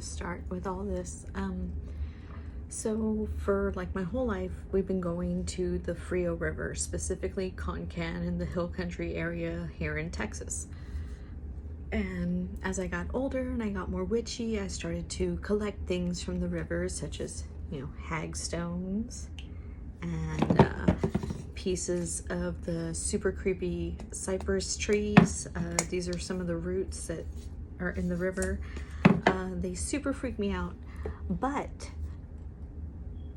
start with all this. So for like my whole life, we've been going to the Frio River, specifically Concan in the Hill Country area here in Texas. And as I got older and I got more witchy, I started to collect things from the river, such as, hagstones and pieces of the super creepy cypress trees. These are some of the roots that are in the river. They super freak me out, but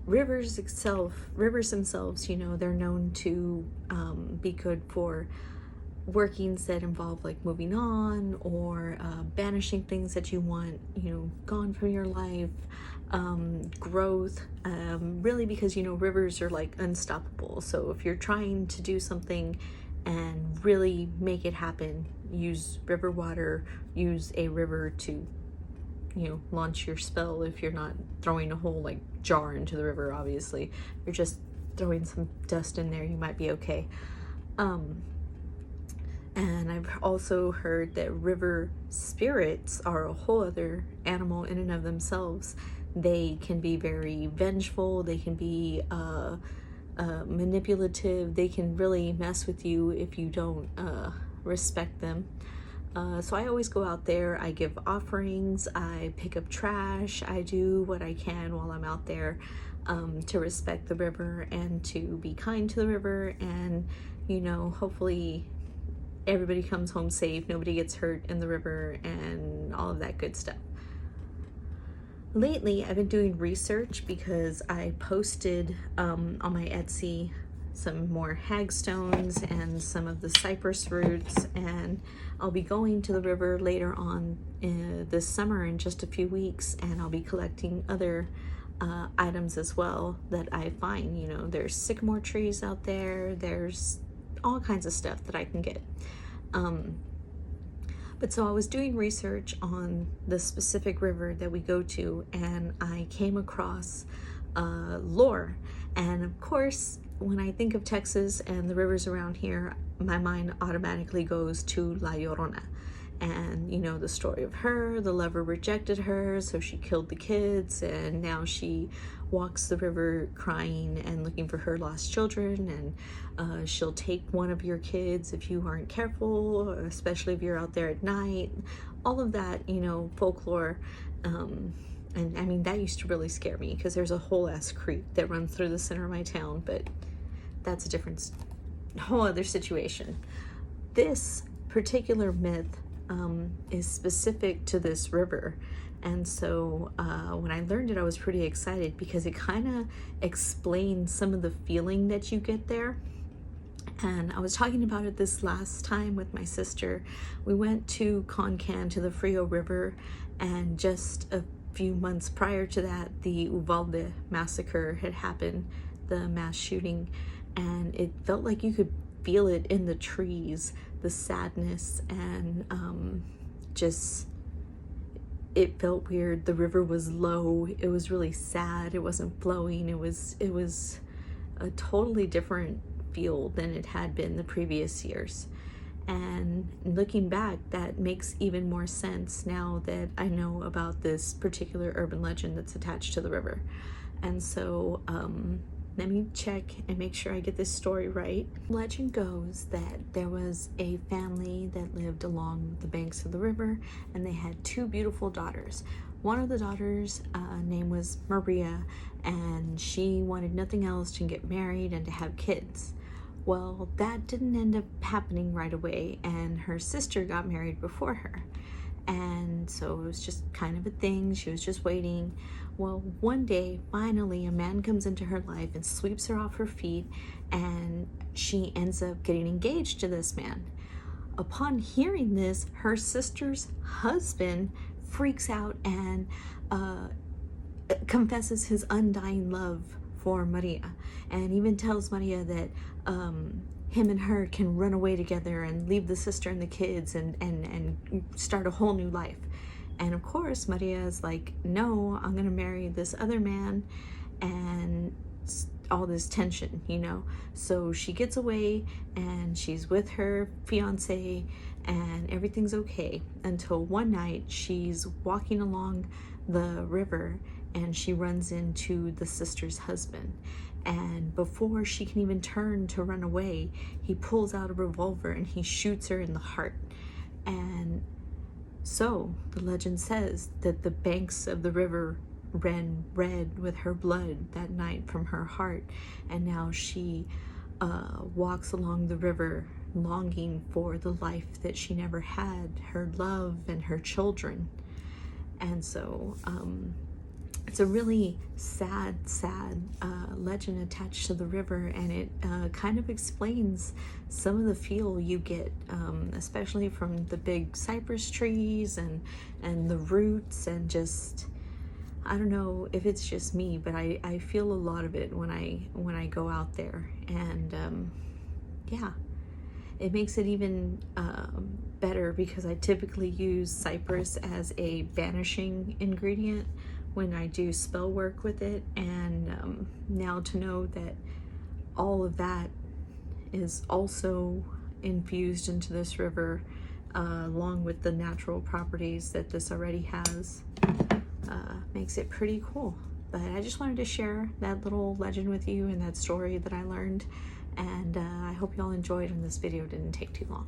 rivers themselves, they're known to be good for workings that involve like moving on or banishing things that you want, gone from your life, growth, really, because rivers are like unstoppable. So if you're trying to do something and really make it happen, use river water, use a river to launch your spell. If you're not throwing a whole like jar into the river, obviously you're just throwing some dust in there, you might be okay. And I've also heard that river spirits are a whole other animal in and of themselves. They can be very vengeful, they can be manipulative, they can really mess with you if you don't respect them. So I always go out there, I give offerings, I pick up trash, I do what I can while I'm out there to respect the river and to be kind to the river, and hopefully everybody comes home safe, nobody gets hurt in the river, and all of that good stuff. Lately, I've been doing research because I posted on my Etsy some more hagstones and some of the cypress roots, and I'll be going to the river later on this summer in just a few weeks, and I'll be collecting other items as well that I find. There's sycamore trees out there, there's all kinds of stuff that I can get. But so I was doing research on the specific river that we go to, and I came across lore. And of course, when I think of Texas and the rivers around here, my mind automatically goes to La Llorona. And the story of her, the lover rejected her, so she killed the kids, and now she walks the river crying and looking for her lost children, and she'll take one of your kids if you aren't careful, especially if you're out there at night. All of that, folklore. And I mean, that used to really scare me because there's a whole ass creek that runs through the center of my town, but that's a different, whole other situation. This particular myth is specific to this river, and so when I learned it, I was pretty excited because it kind of explains some of the feeling that you get there. And I was talking about it this last time with my sister. We went to Concan, to the Frio River, and just a few months prior to that, the Uvalde massacre had happened, the mass shooting, and it felt like you could feel it in the trees, the sadness, and just, it felt weird. The river was low, it was really sad, it wasn't flowing, it was a totally different feel than it had been the previous years. And looking back, that makes even more sense now that I know about this particular urban legend that's attached to the river. And so let me check and make sure I get this story right. Legend goes that there was a family that lived along the banks of the river, and they had two beautiful daughters. One of the daughters' name was Maria, and she wanted nothing else to get married and to have kids. Well, that didn't end up happening right away, and her sister got married before her. And so it was just kind of a thing. She was just waiting. Well, one day, finally, a man comes into her life and sweeps her off her feet, and she ends up getting engaged to this man. Upon hearing this, her sister's husband freaks out and confesses his undying love for Maria, and even tells Maria that him and her can run away together and leave the sister and the kids and start a whole new life. And of course, Maria is like, no, I'm gonna marry this other man, and all this tension, So she gets away and she's with her fiance, and everything's okay until one night she's walking along the river and she runs into the sister's husband. And before she can even turn to run away, he pulls out a revolver and he shoots her in the heart. And so the legend says that the banks of the river ran red with her blood that night from her heart. And now she walks along the river longing for the life that she never had, her love and her children. And so it's a really sad legend attached to the river, and it kind of explains some of the feel you get, especially from the big cypress trees and the roots, and just, I don't know if it's just me, but I feel a lot of it when I go out there. And yeah, it makes it even better because I typically use cypress as a banishing ingredient when I do spell work with it. And now to know that all of that is also infused into this river, along with the natural properties that this already has, makes it pretty cool. But I just wanted to share that little legend with you and that story that I learned. And I hope you all enjoyed, and this video didn't take too long.